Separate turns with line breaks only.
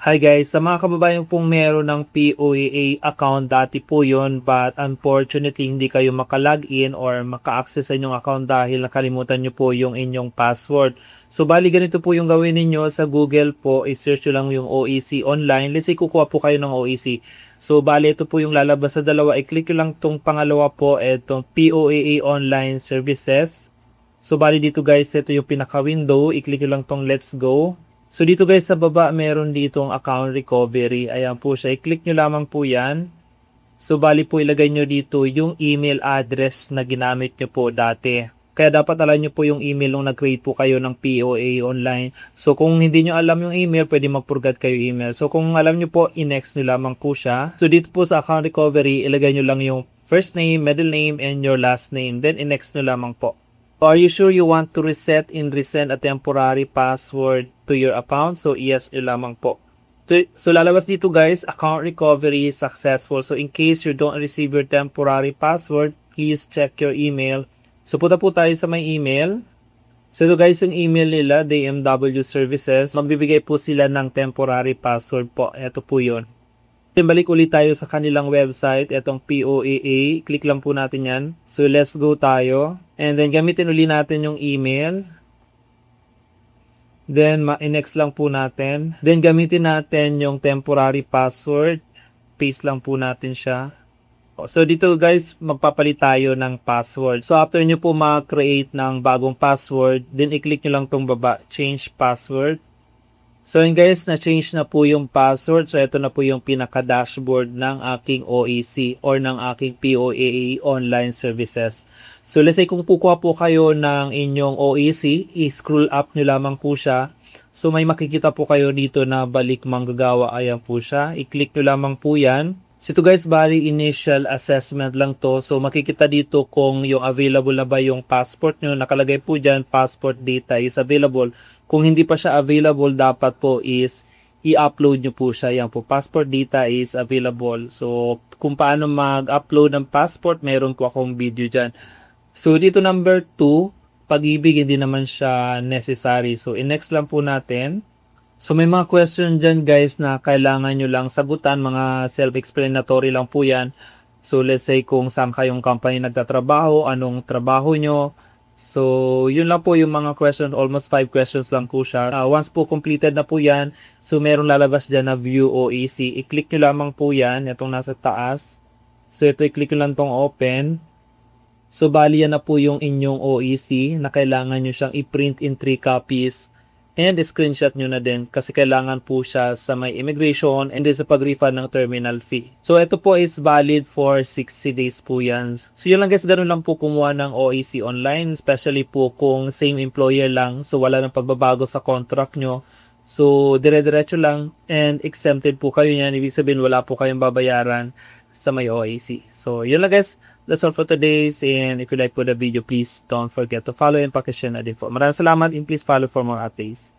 Hi guys, sa mga kababayan pong meron ng POAA account, dati po yun, but unfortunately hindi kayo maka-login or maka-access sa inyong account dahil nakalimutan nyo po yung inyong password. So bali ganito po yung gawin ninyo sa Google po, i-search nyo lang yung OEC online. Let's say kukuha po kayo ng OEC. So bali ito po yung lalabas sa dalawa, i-click nyo lang tong pangalawa po, itong POAA Online Services. So bali dito guys, ito yung pinaka-window, i-click nyo lang tong Let's Go. So dito guys sa baba meron ditong account recovery. Ayan po siya. I-click nyo lamang po yan. So bali po ilagay nyo dito yung email address na ginamit nyo po dati. Kaya dapat alam nyo po yung email nung nag-create po kayo ng POA online. So kung hindi nyo alam yung email, pwede mag-forgot kayo email. So kung alam nyo po, i-next nyo lamang po siya. So dito po sa account recovery, ilagay nyo lang yung first name, middle name, and your last name. Then i-next nyo lamang po. Are you sure you want to reset and resend a temporary password to your account? So yes, yun lamang po. So lalabas dito guys, account recovery is successful. So in case you don't receive your temporary password, please check your email. So punta po tayo sa my email. So ito guys, yung email nila, DMW Services. Magbibigay po sila ng temporary password po. Ito po yun. Balik ulit tayo sa kanilang website, itong POAA. Click lang po natin yan. So let's go tayo. And then gamitin ulit natin yung email. Then ma-next lang po natin. Then gamitin natin yung temporary password. Paste lang po natin siya. So dito guys, magpapalit tayo ng password. So after nyo po ma-create ng bagong password, then i-click nyo lang tong baba, change password. So yun guys, na-change na po yung password. So ito na po yung pinaka-dashboard ng aking OEC or ng aking POAA online services. So let's say kung kukuha po kayo ng inyong OEC, i-scroll up nyo lamang po siya. So may makikita po kayo dito na balik manggagawa. Ayan po siya. I-click nyo lamang po yan. So ito guys, bali initial assessment lang to. So makikita dito kung yung available na ba yung passport nyo. Nakalagay po dyan, passport data is available. Kung hindi pa siya available, dapat po is i-upload nyo po siya. Yan po, passport data is available. So kung paano mag-upload ng passport, meron po akong video dyan. So dito number 2, pag-ibig hindi naman siya necessary. So in-next lang po natin. So may mga question dyan guys na kailangan nyo lang sagutan, mga self-explanatory lang po yan. So let's say kung saan kayong company nagtatrabaho, anong trabaho nyo. So yun lang po yung mga questions, almost 5 questions lang po siya. Once po completed na po yan, so merong lalabas dyan na view OEC. I-click nyo lamang po yan, itong nasa taas. So ito i-click nyo lang tong open. So bali yan na po yung inyong OEC na kailangan nyo siyang i-print in 3 copies. And screenshot nyo na din kasi kailangan po siya sa may immigration and din sa pag-refund ng terminal fee. So ito po is valid for 60 days po yan. So yun lang guys, ganun lang po kumuha ng OEC online, especially po kung same employer lang, so wala nang pagbabago sa contract nyo. So dire-diretso lang and exempted po kayo yan. Ibig sabihin wala po kayong babayaran sa may OEC. So yun lang guys, that's all for today's, and if you like po the video, please don't forget to follow and pakishare na din po. Maraming salamat and please follow for more updates.